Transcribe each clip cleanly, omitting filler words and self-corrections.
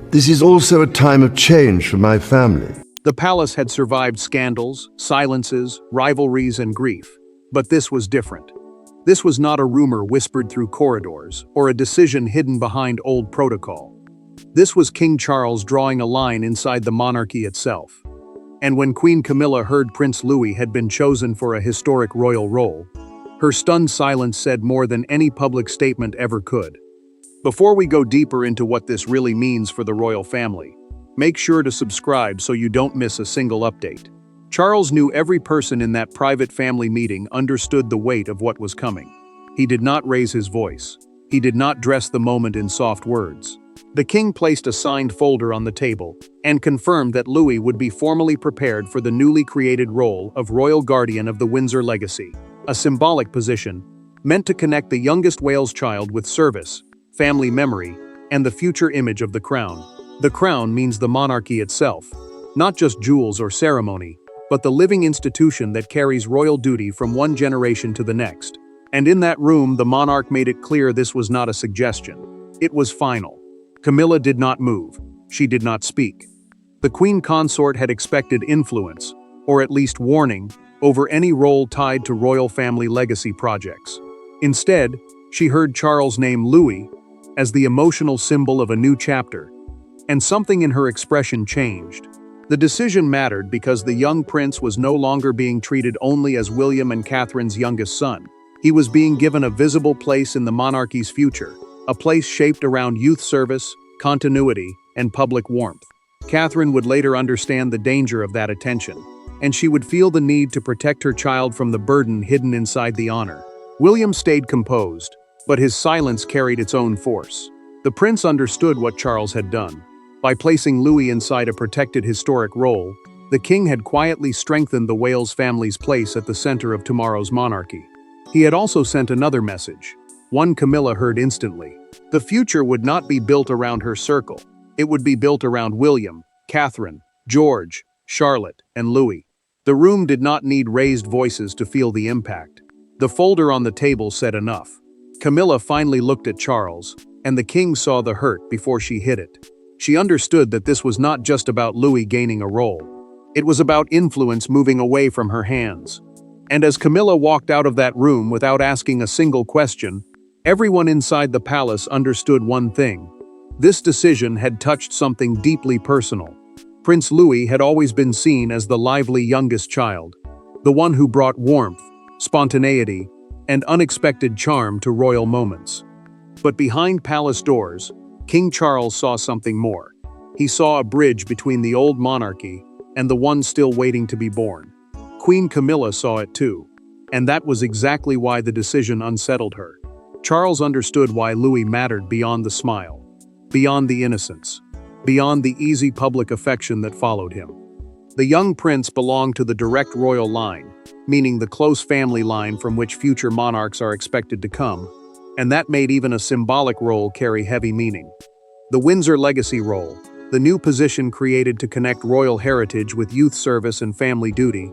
This is also a time of change for my family. The palace had survived scandals, silences, rivalries, and grief. But this was different. This was not a rumor whispered through corridors, or a decision hidden behind old protocol. This was King Charles drawing a line inside the monarchy itself. And when Queen Camilla heard Prince Louis had been chosen for a historic royal role, her stunned silence said more than any public statement ever could. Before we go deeper into what this really means for the royal family, make sure to subscribe so you don't miss a single update. Charles knew every person in that private family meeting understood the weight of what was coming. He did not raise his voice. He did not dress the moment in soft words. The king placed a signed folder on the table and confirmed that Louis would be formally prepared for the newly created role of Royal Guardian of the Windsor Legacy, a symbolic position meant to connect the youngest Wales child with service, family memory, and the future image of the crown. The crown means the monarchy itself, not just jewels or ceremony, but the living institution that carries royal duty from one generation to the next. And in that room, the monarch made it clear this was not a suggestion. It was final. Camilla did not move. She did not speak. The queen consort had expected influence, or at least warning, over any role tied to royal family legacy projects. Instead, she heard Charles' name Louis as the emotional symbol of a new chapter, and something in her expression changed. The decision mattered because the young prince was no longer being treated only as William and Catherine's youngest son. He was being given a visible place in the monarchy's future, a place shaped around youth service, continuity, and public warmth. Catherine would later understand the danger of that attention, and she would feel the need to protect her child from the burden hidden inside the honor. William stayed composed, but his silence carried its own force. The prince understood what Charles had done. By placing Louis inside a protected historic role, the king had quietly strengthened the Wales family's place at the center of tomorrow's monarchy. He had also sent another message, one Camilla heard instantly. The future would not be built around her circle. It would be built around William, Catherine, George, Charlotte, and Louis. The room did not need raised voices to feel the impact. The folder on the table said enough. Camilla finally looked at Charles, and the king saw the hurt before she hid it. She understood that this was not just about Louis gaining a role. It was about influence moving away from her hands. And as Camilla walked out of that room without asking a single question, everyone inside the palace understood one thing. This decision had touched something deeply personal. Prince Louis had always been seen as the lively youngest child, the one who brought warmth, spontaneity, and unexpected charm to royal moments. But behind palace doors, King Charles saw something more. He saw a bridge between the old monarchy and the one still waiting to be born. Queen Camilla saw it too, and that was exactly why the decision unsettled her. Charles understood why Louis mattered beyond the smile, beyond the innocence, beyond the easy public affection that followed him. The young prince belonged to the direct royal line, meaning the close family line from which future monarchs are expected to come, and that made even a symbolic role carry heavy meaning. The Windsor Legacy role, the new position created to connect royal heritage with youth service and family duty,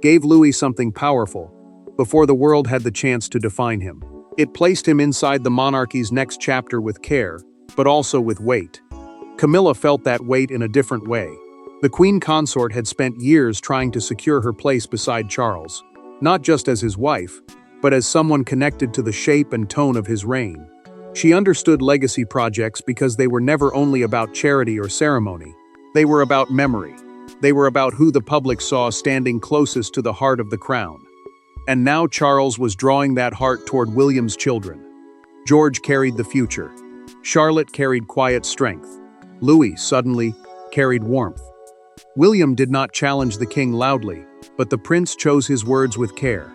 gave Louis something powerful before the world had the chance to define him. It placed him inside the monarchy's next chapter with care, but also with weight. Camilla felt that weight in a different way. The queen consort had spent years trying to secure her place beside Charles, not just as his wife, but as someone connected to the shape and tone of his reign. She understood legacy projects because they were never only about charity or ceremony. They were about memory. They were about who the public saw standing closest to the heart of the crown. And now Charles was drawing that heart toward William's children. George carried the future. Charlotte carried quiet strength. Louis, suddenly, carried warmth. William did not challenge the king loudly, but the prince chose his words with care.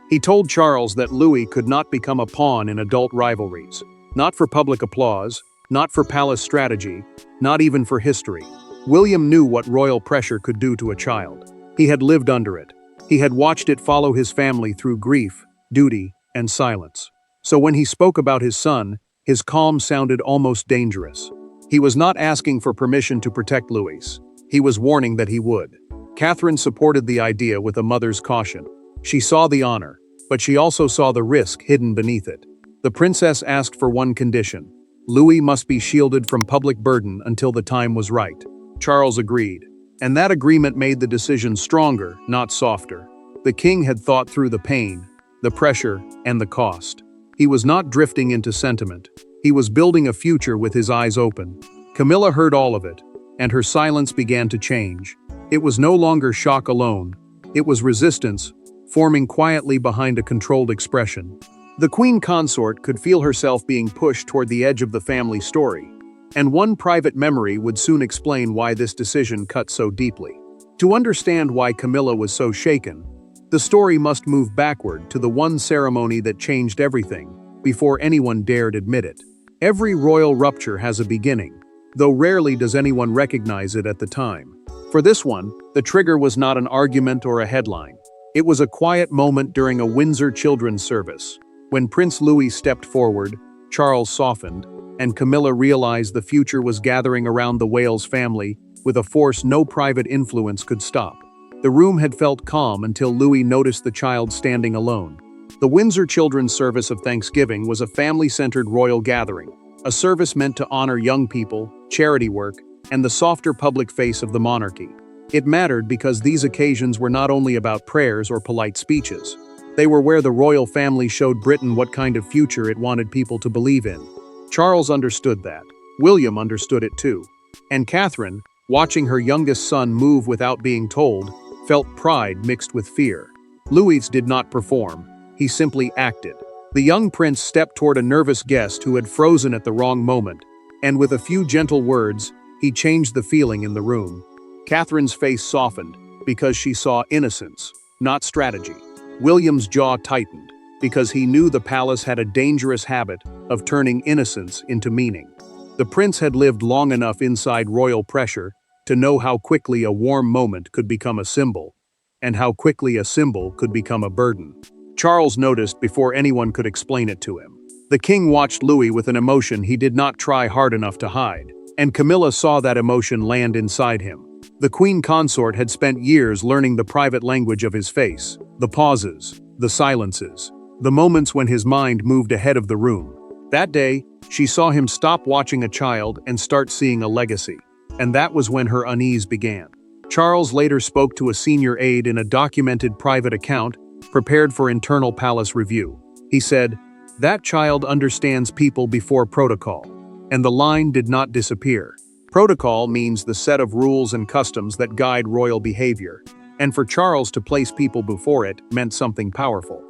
He told Charles that Louis could not become a pawn in adult rivalries, not for public applause, not for palace strategy, not even for history. William knew what royal pressure could do to a child. He had lived under it. He had watched it follow his family through grief, duty, and silence. So when he spoke about his son, his calm sounded almost dangerous. He was not asking for permission to protect Louis. He was warning that he would. Catherine supported the idea with a mother's caution. She saw the honor, but she also saw the risk hidden beneath it. The princess asked for one condition: Louis must be shielded from public burden until the time was right. Charles agreed, and that agreement made the decision stronger, not softer. The king had thought through the pain, the pressure, and the cost. He was not drifting into sentiment. He was building a future with his eyes open. Camilla heard all of it, and her silence began to change. It was no longer shock alone. It was resistance, forming quietly behind a controlled expression. The queen consort could feel herself being pushed toward the edge of the family story, and one private memory would soon explain why this decision cut so deeply. To understand why Camilla was so shaken, the story must move backward to the one ceremony that changed everything, before anyone dared admit it. Every royal rupture has a beginning, though rarely does anyone recognize it at the time. For this one, the trigger was not an argument or a headline. It was a quiet moment during a Windsor children's service. When Prince Louis stepped forward, Charles softened, and Camilla realized the future was gathering around the Wales family with a force no private influence could stop. The room had felt calm until Louis noticed the child standing alone. The Windsor Children's Service of Thanksgiving was a family-centered royal gathering, a service meant to honor young people, charity work, and the softer public face of the monarchy. It mattered because these occasions were not only about prayers or polite speeches. They were where the royal family showed Britain what kind of future it wanted people to believe in. Charles understood that. William understood it too. And Catherine, watching her youngest son move without being told, felt pride mixed with fear. Louis did not perform. He simply acted. The young prince stepped toward a nervous guest who had frozen at the wrong moment, and with a few gentle words, he changed the feeling in the room. Catherine's face softened because she saw innocence, not strategy. William's jaw tightened because he knew the palace had a dangerous habit of turning innocence into meaning. The prince had lived long enough inside royal pressure to know how quickly a warm moment could become a symbol, and how quickly a symbol could become a burden. Charles noticed before anyone could explain it to him. The king watched Louis with an emotion he did not try hard enough to hide, and Camilla saw that emotion land inside him. The queen consort had spent years learning the private language of his face, the pauses, the silences, the moments when his mind moved ahead of the room. That day, she saw him stop watching a child and start seeing a legacy. And that was when her unease began. Charles later spoke to a senior aide in a documented private account prepared for internal palace review. He said, "That child understands people before protocol." And the line did not disappear. Protocol means the set of rules and customs that guide royal behavior, and for Charles to place people before it meant something powerful.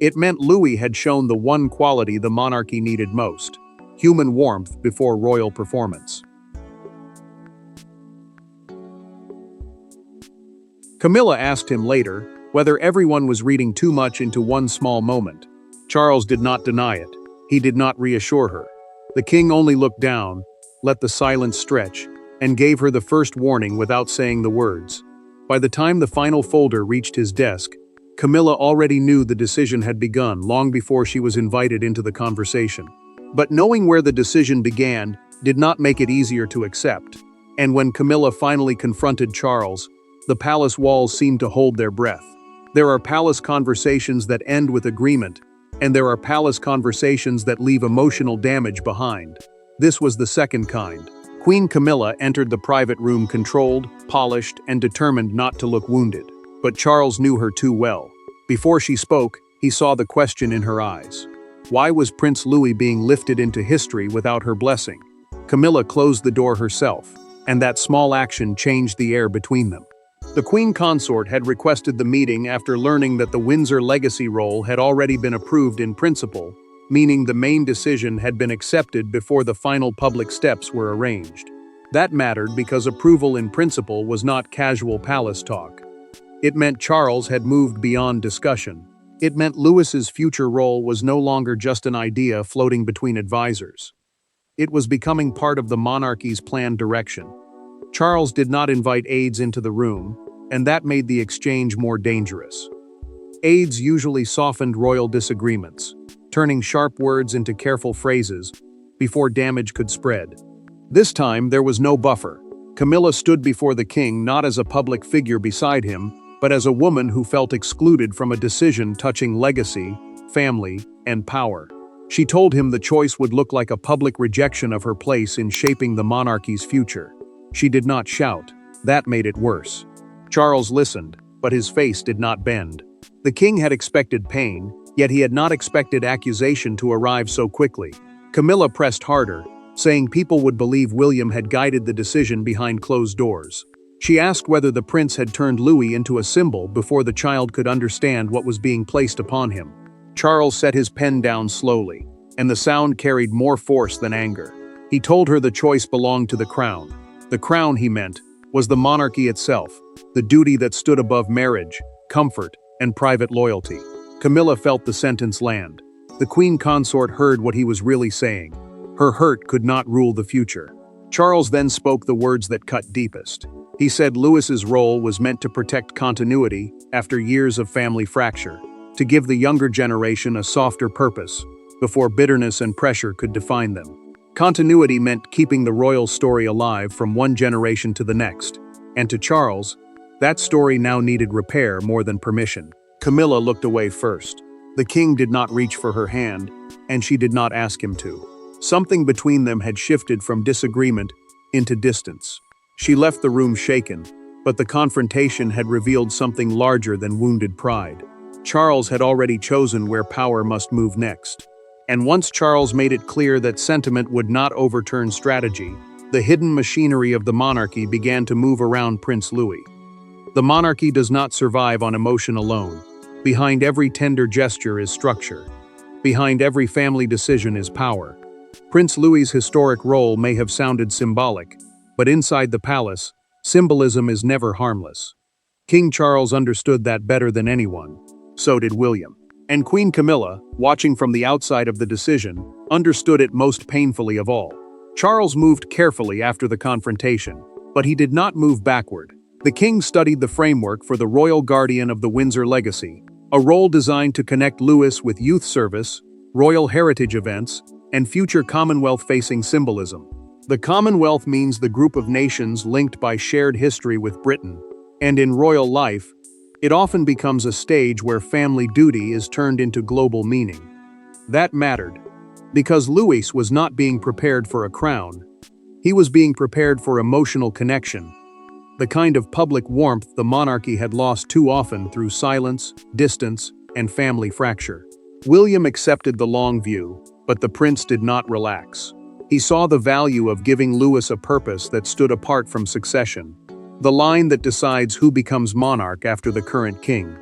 It meant Louis had shown the one quality the monarchy needed most: human warmth before royal performance. Camilla asked him later whether everyone was reading too much into one small moment. Charles did not deny it. He did not reassure her. The king only looked down, let the silence stretch, and gave her the first warning without saying the words. By the time the final folder reached his desk, Camilla already knew the decision had begun long before she was invited into the conversation. But knowing where the decision began did not make it easier to accept. And when Camilla finally confronted Charles, the palace walls seemed to hold their breath. There are palace conversations that end with agreement, and there are palace conversations that leave emotional damage behind. This was the second kind. Queen Camilla entered the private room controlled, polished, and determined not to look wounded. But Charles knew her too well. Before she spoke, he saw the question in her eyes. Why was Prince Louis being lifted into history without her blessing? Camilla closed the door herself, and that small action changed the air between them. The Queen Consort had requested the meeting after learning that the Windsor legacy role had already been approved in principle, meaning the main decision had been accepted before the final public steps were arranged. That mattered because approval in principle was not casual palace talk. It meant Charles had moved beyond discussion. It meant Louis's future role was no longer just an idea floating between advisors. It was becoming part of the monarchy's planned direction. Charles did not invite aides into the room, and that made the exchange more dangerous. Aides usually softened royal disagreements, turning sharp words into careful phrases before damage could spread. This time, there was no buffer. Camilla stood before the king not as a public figure beside him, but as a woman who felt excluded from a decision touching legacy, family, and power. She told him the choice would look like a public rejection of her place in shaping the monarchy's future. She did not shout. That made it worse. Charles listened, but his face did not bend. The king had expected pain, yet he had not expected accusation to arrive so quickly. Camilla pressed harder, saying people would believe William had guided the decision behind closed doors. She asked whether the prince had turned Louis into a symbol before the child could understand what was being placed upon him. Charles set his pen down slowly, and the sound carried more force than anger. He told her the choice belonged to the crown. The crown, he meant, was the monarchy itself, the duty that stood above marriage, comfort, and private loyalty. Camilla felt the sentence land. The queen consort heard what he was really saying. Her hurt could not rule the future. Charles then spoke the words that cut deepest. He said Louis's role was meant to protect continuity after years of family fracture, to give the younger generation a softer purpose, before bitterness and pressure could define them. Continuity meant keeping the royal story alive from one generation to the next, and to Charles, that story now needed repair more than permission. Camilla looked away first. The king did not reach for her hand, and she did not ask him to. Something between them had shifted from disagreement into distance. She left the room shaken, but the confrontation had revealed something larger than wounded pride. Charles had already chosen where power must move next. And once Charles made it clear that sentiment would not overturn strategy, the hidden machinery of the monarchy began to move around Prince Louis. The monarchy does not survive on emotion alone. Behind every tender gesture is structure. Behind every family decision is power. Prince Louis's historic role may have sounded symbolic, but inside the palace, symbolism is never harmless. King Charles understood that better than anyone. So did William. And Queen Camilla, watching from the outside of the decision, understood it most painfully of all. Charles moved carefully after the confrontation, but he did not move backward. The king studied the framework for the royal guardian of the Windsor legacy, a role designed to connect Louis with youth service, royal heritage events, and future Commonwealth-facing symbolism. The Commonwealth means the group of nations linked by shared history with Britain, and in royal life, it often becomes a stage where family duty is turned into global meaning. That mattered, because Louis was not being prepared for a crown. He was being prepared for emotional connection, the kind of public warmth the monarchy had lost too often through silence, distance, and family fracture. William accepted the long view, but the prince did not relax. He saw the value of giving Louis a purpose that stood apart from succession, the line that decides who becomes monarch after the current king.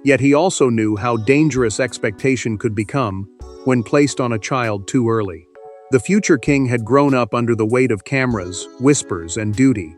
Yet he also knew how dangerous expectation could become when placed on a child too early. The future king had grown up under the weight of cameras, whispers, and duty.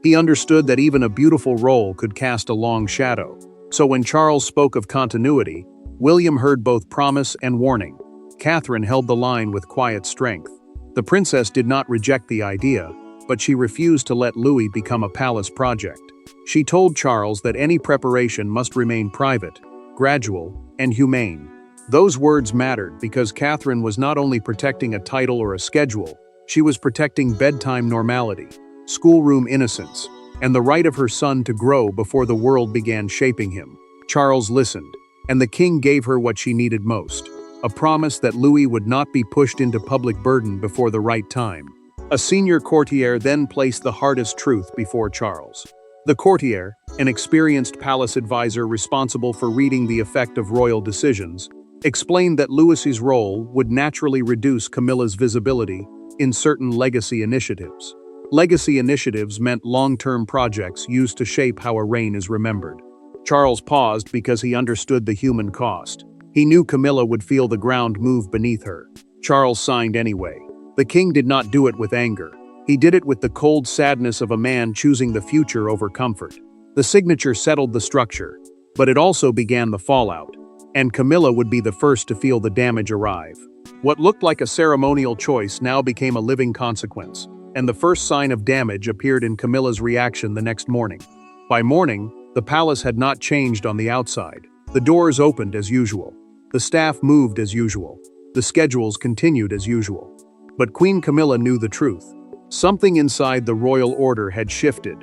He understood that even a beautiful role could cast a long shadow. So when Charles spoke of continuity, William heard both promise and warning. Catherine held the line with quiet strength. The princess did not reject the idea, but she refused to let Louis become a palace project. She told Charles that any preparation must remain private, gradual, and humane. Those words mattered because Catherine was not only protecting a title or a schedule, she was protecting bedtime normality, schoolroom innocence, and the right of her son to grow before the world began shaping him. Charles listened, and the king gave her what she needed most, a promise that Louis would not be pushed into public burden before the right time. A senior courtier then placed the hardest truth before Charles. The courtier, an experienced palace advisor responsible for reading the effect of royal decisions, explained that Louis's role would naturally reduce Camilla's visibility in certain legacy initiatives. Legacy initiatives meant long-term projects used to shape how a reign is remembered. Charles paused because he understood the human cost. He knew Camilla would feel the ground move beneath her. Charles signed anyway. The king did not do it with anger. He did it with the cold sadness of a man choosing the future over comfort. The signature settled the structure, but it also began the fallout, and Camilla would be the first to feel the damage arrive. What looked like a ceremonial choice now became a living consequence, and the first sign of damage appeared in Camilla's reaction the next morning. By morning, the palace had not changed on the outside. The doors opened as usual. The staff moved as usual. The schedules continued as usual. But Queen Camilla knew the truth. Something inside the royal order had shifted.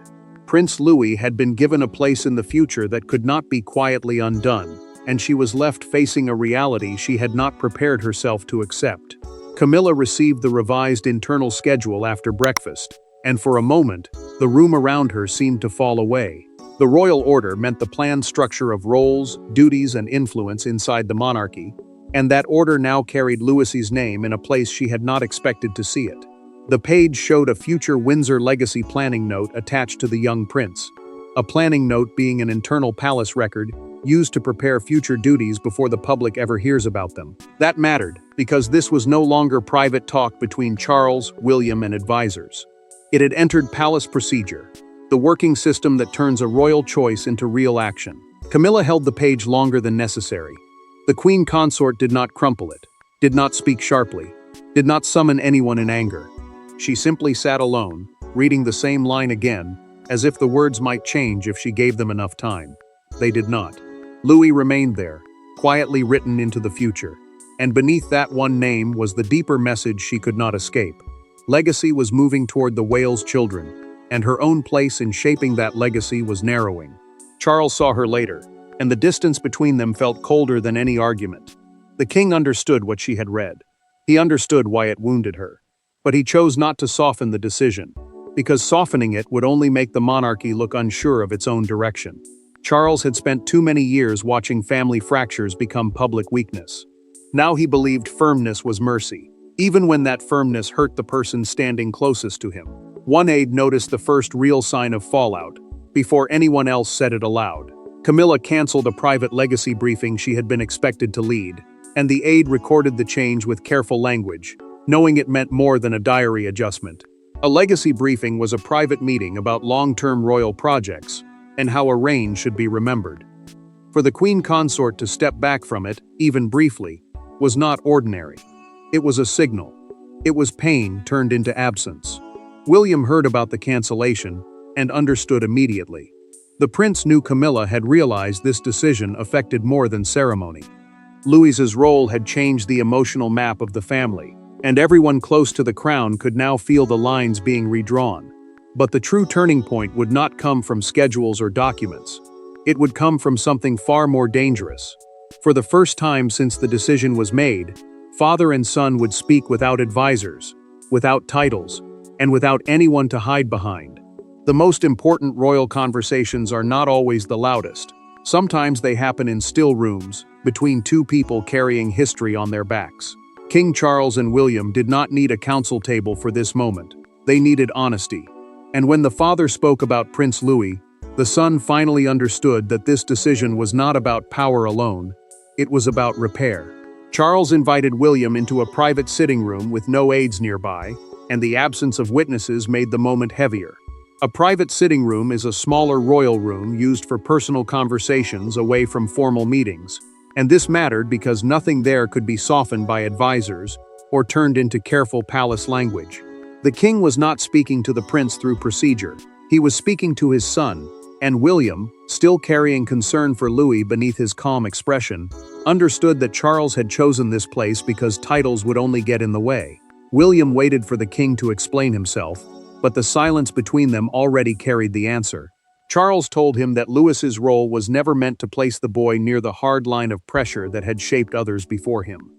Prince Louis had been given a place in the future that could not be quietly undone. and she was left facing a reality she had not prepared herself to accept. Camilla received the revised internal schedule after breakfast, and for a moment, the room around her seemed to fall away. The royal order meant the planned structure of roles, duties, and influence inside the monarchy, and that order now carried Louis's name in a place she had not expected to see it. The page showed a future Windsor legacy planning note attached to the young prince, a planning note being an internal palace record used to prepare future duties before the public ever hears about them. That mattered, because this was no longer private talk between Charles, William, and advisors. It had entered palace procedure, the working system that turns a royal choice into real action. Camilla held the page longer than necessary. The queen consort did not crumple it, did not speak sharply, did not summon anyone in anger. She simply sat alone, reading the same line again, as if the words might change if she gave them enough time. They did not. Louis remained there, quietly written into the future, and beneath that one name was the deeper message she could not escape. Legacy was moving toward the Wales children, and her own place in shaping that legacy was narrowing. Charles saw her later, and the distance between them felt colder than any argument. The king understood what she had read. He understood why it wounded her. But he chose not to soften the decision, because softening it would only make the monarchy look unsure of its own direction. Charles had spent too many years watching family fractures become public weakness. Now he believed firmness was mercy, even when that firmness hurt the person standing closest to him. One aide noticed the first real sign of fallout, before anyone else said it aloud. Camilla canceled a private legacy briefing she had been expected to lead, and the aide recorded the change with careful language, knowing it meant more than a diary adjustment. A legacy briefing was a private meeting about long-term royal projects, and how a reign should be remembered. For the queen consort to step back from it, even briefly, was not ordinary. It was a signal. It was pain turned into absence. William heard about the cancellation and understood immediately. The prince knew Camilla had realized this decision affected more than ceremony. Louis's role had changed the emotional map of the family, and everyone close to the crown could now feel the lines being redrawn. But the true turning point would not come from schedules or documents. It would come from something far more dangerous. For the first time since the decision was made, father and son would speak without advisors, without titles, and without anyone to hide behind. The most important royal conversations are not always the loudest. Sometimes they happen in still rooms, between two people carrying history on their backs. King Charles and William did not need a council table for this moment. They needed honesty. And when the father spoke about Prince Louis, the son finally understood that this decision was not about power alone, it was about repair. Charles invited William into a private sitting room with no aides nearby, and the absence of witnesses made the moment heavier. A private sitting room is a smaller royal room used for personal conversations away from formal meetings, and this mattered because nothing there could be softened by advisors or turned into careful palace language. The king was not speaking to the prince through procedure. He was speaking to his son, and William, still carrying concern for Louis beneath his calm expression, understood that Charles had chosen this place because titles would only get in the way. William waited for the king to explain himself, but the silence between them already carried the answer. Charles told him that Louis's role was never meant to place the boy near the hard line of pressure that had shaped others before him.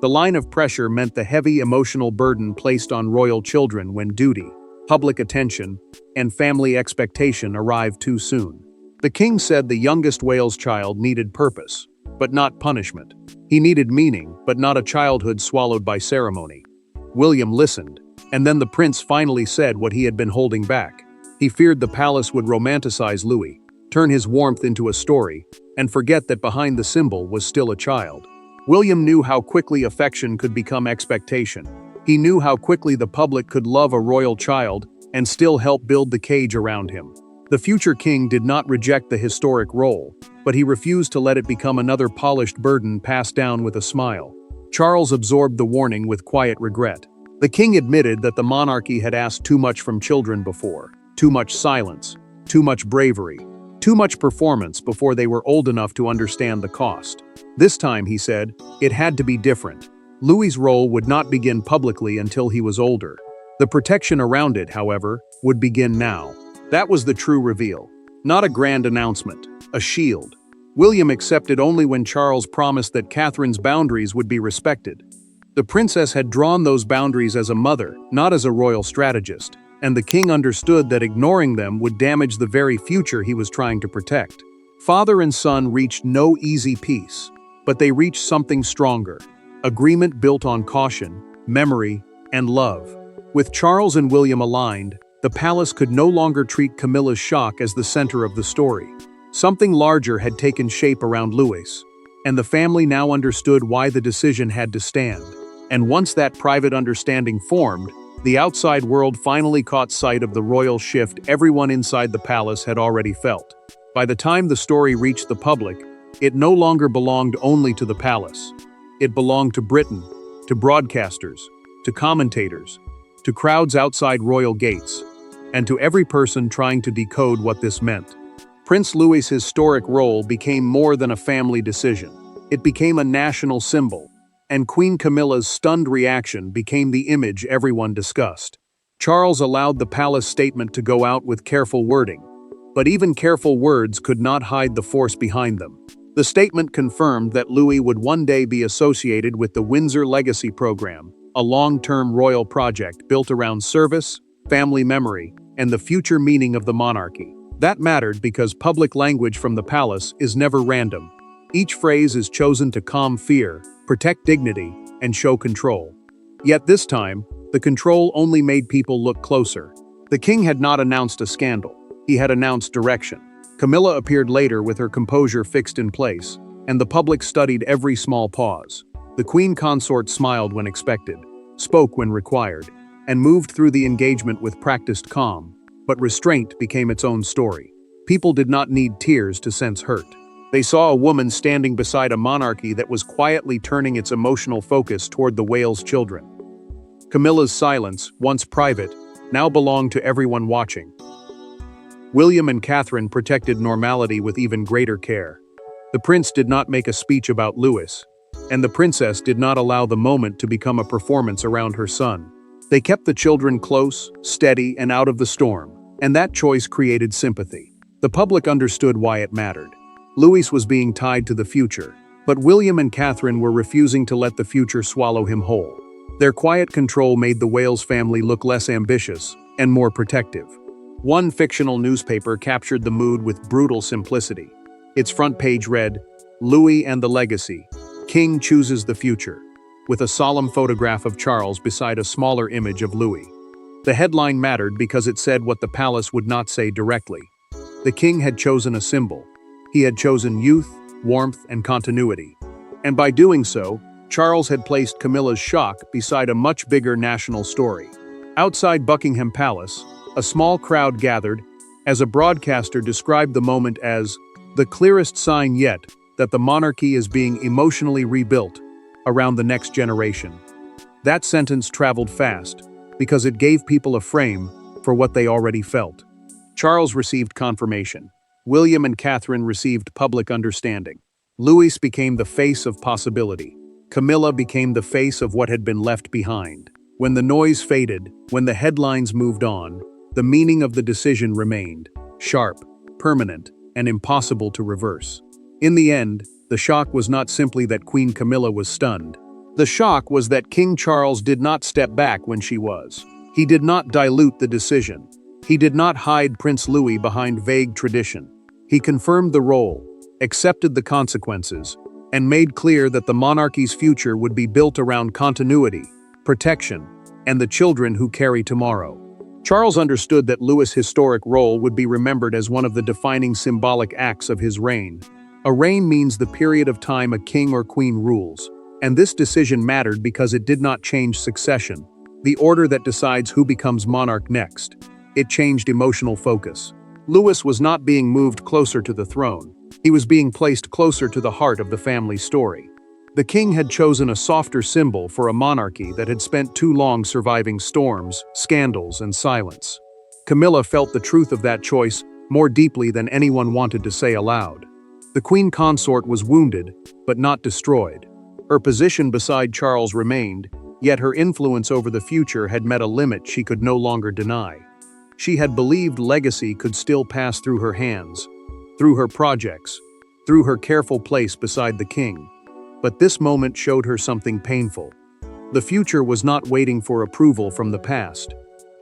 The line of pressure meant the heavy emotional burden placed on royal children when duty, public attention, and family expectation arrived too soon. The king said the youngest Wales child needed purpose, but not punishment. He needed meaning, but not a childhood swallowed by ceremony. William listened, and then the prince finally said what he had been holding back. He feared the palace would romanticize Louis, turn his warmth into a story, and forget that behind the symbol was still a child. William knew how quickly affection could become expectation. He knew how quickly the public could love a royal child and still help build the cage around him. The future king did not reject the historic role, but he refused to let it become another polished burden passed down with a smile. Charles absorbed the warning with quiet regret. The king admitted that the monarchy had asked too much from children before. Too much silence, too much bravery, too much performance before they were old enough to understand the cost. This time, he said, it had to be different. Louis's role would not begin publicly until he was older. The protection around it, however, would begin now. That was the true reveal. Not a grand announcement, a shield. William accepted only when Charles promised that Catherine's boundaries would be respected. The princess had drawn those boundaries as a mother, not as a royal strategist, and the king understood that ignoring them would damage the very future he was trying to protect. Father and son reached no easy peace, but they reached something stronger: agreement built on caution, memory, and love. With Charles and William aligned, the palace could no longer treat Camilla's shock as the center of the story. Something larger had taken shape around Louis, and the family now understood why the decision had to stand. And once that private understanding formed, the outside world finally caught sight of the royal shift everyone inside the palace had already felt. By the time the story reached the public, it no longer belonged only to the palace. It belonged to Britain, to broadcasters, to commentators, to crowds outside royal gates, and to every person trying to decode what this meant. Prince Louis's historic role became more than a family decision. It became a national symbol, and Queen Camilla's stunned reaction became the image everyone discussed. Charles allowed the palace statement to go out with careful wording, but even careful words could not hide the force behind them. The statement confirmed that Louis would one day be associated with the Windsor Legacy Program, a long-term royal project built around service, family memory, and the future meaning of the monarchy. That mattered because public language from the palace is never random. Each phrase is chosen to calm fear, protect dignity, and show control. Yet this time, the control only made people look closer. The king had not announced a scandal. He had announced direction. Camilla appeared later with her composure fixed in place, and the public studied every small pause. The queen consort smiled when expected, spoke when required, and moved through the engagement with practiced calm. But restraint became its own story. People did not need tears to sense hurt. They saw a woman standing beside a monarchy that was quietly turning its emotional focus toward the Wales children. Camilla's silence, once private, now belonged to everyone watching. William and Catherine protected normality with even greater care. The prince did not make a speech about Louis, and the princess did not allow the moment to become a performance around her son. They kept the children close, steady, and out of the storm, and that choice created sympathy. The public understood why it mattered. Louis was being tied to the future, but William and Catherine were refusing to let the future swallow him whole. Their quiet control made the Wales family look less ambitious and more protective. One fictional newspaper captured the mood with brutal simplicity. Its front page read, "Louis and the Legacy. King chooses the future," with a solemn photograph of Charles beside a smaller image of Louis. The headline mattered because it said what the palace would not say directly. The king had chosen a symbol. He had chosen youth, warmth, and continuity. And by doing so, Charles had placed Camilla's shock beside a much bigger national story. Outside Buckingham Palace, a small crowd gathered as a broadcaster described the moment as the clearest sign yet that the monarchy is being emotionally rebuilt around the next generation. That sentence traveled fast because it gave people a frame for what they already felt. Charles received confirmation. William and Catherine received public understanding. Louis became the face of possibility. Camilla became the face of what had been left behind. When the noise faded, when the headlines moved on, the meaning of the decision remained, sharp, permanent, and impossible to reverse. In the end, the shock was not simply that Queen Camilla was stunned. The shock was that King Charles did not step back when she was. He did not dilute the decision. He did not hide Prince Louis behind vague tradition. He confirmed the role, accepted the consequences, and made clear that the monarchy's future would be built around continuity, protection, and the children who carry tomorrow. Charles understood that Louis' historic role would be remembered as one of the defining symbolic acts of his reign. A reign means the period of time a king or queen rules, and this decision mattered because it did not change succession, the order that decides who becomes monarch next. It changed emotional focus. Louis was not being moved closer to the throne. He was being placed closer to the heart of the family story. The king had chosen a softer symbol for a monarchy that had spent too long surviving storms, scandals, and silence. Camilla felt the truth of that choice more deeply than anyone wanted to say aloud. The queen consort was wounded, but not destroyed. Her position beside Charles remained, yet her influence over the future had met a limit she could no longer deny. She had believed legacy could still pass through her hands, through her projects, through her careful place beside the king. But this moment showed her something painful. The future was not waiting for approval from the past.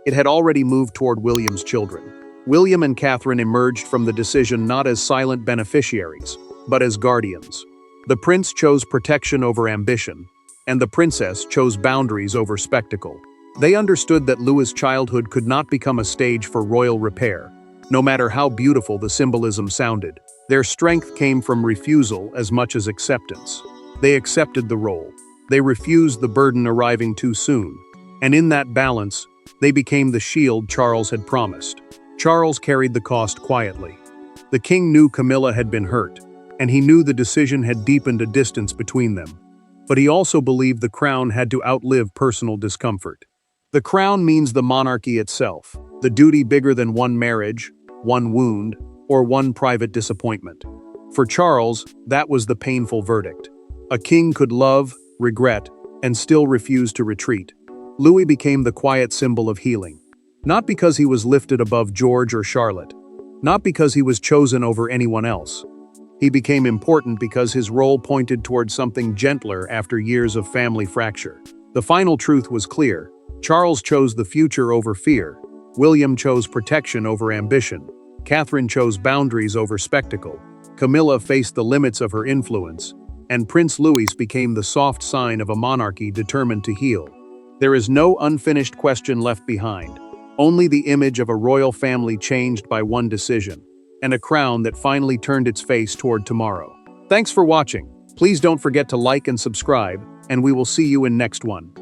It had already moved toward William's children. William and Catherine emerged from the decision not as silent beneficiaries, but as guardians. The prince chose protection over ambition, and the princess chose boundaries over spectacle. They understood that Louis's childhood could not become a stage for royal repair, no matter how beautiful the symbolism sounded. Their strength came from refusal as much as acceptance. They accepted the role. They refused the burden arriving too soon. And in that balance, they became the shield Charles had promised. Charles carried the cost quietly. The king knew Camilla had been hurt, and he knew the decision had deepened a distance between them. But he also believed the crown had to outlive personal discomfort. The crown means the monarchy itself, the duty bigger than one marriage, one wound, or one private disappointment. For Charles, that was the painful verdict. A king could love, regret, and still refuse to retreat. Louis became the quiet symbol of healing. Not because he was lifted above George or Charlotte. Not because he was chosen over anyone else. He became important because his role pointed toward something gentler after years of family fracture. The final truth was clear. Charles chose the future over fear. William chose protection over ambition. Catherine chose boundaries over spectacle. Camilla faced the limits of her influence. And Prince Louis became the soft sign of a monarchy determined to heal. There is no unfinished question left behind. Only the image of a royal family changed by one decision, and a crown that finally turned its face toward tomorrow. Thanks for watching. Please don't forget to like and subscribe, and we will see you in next one.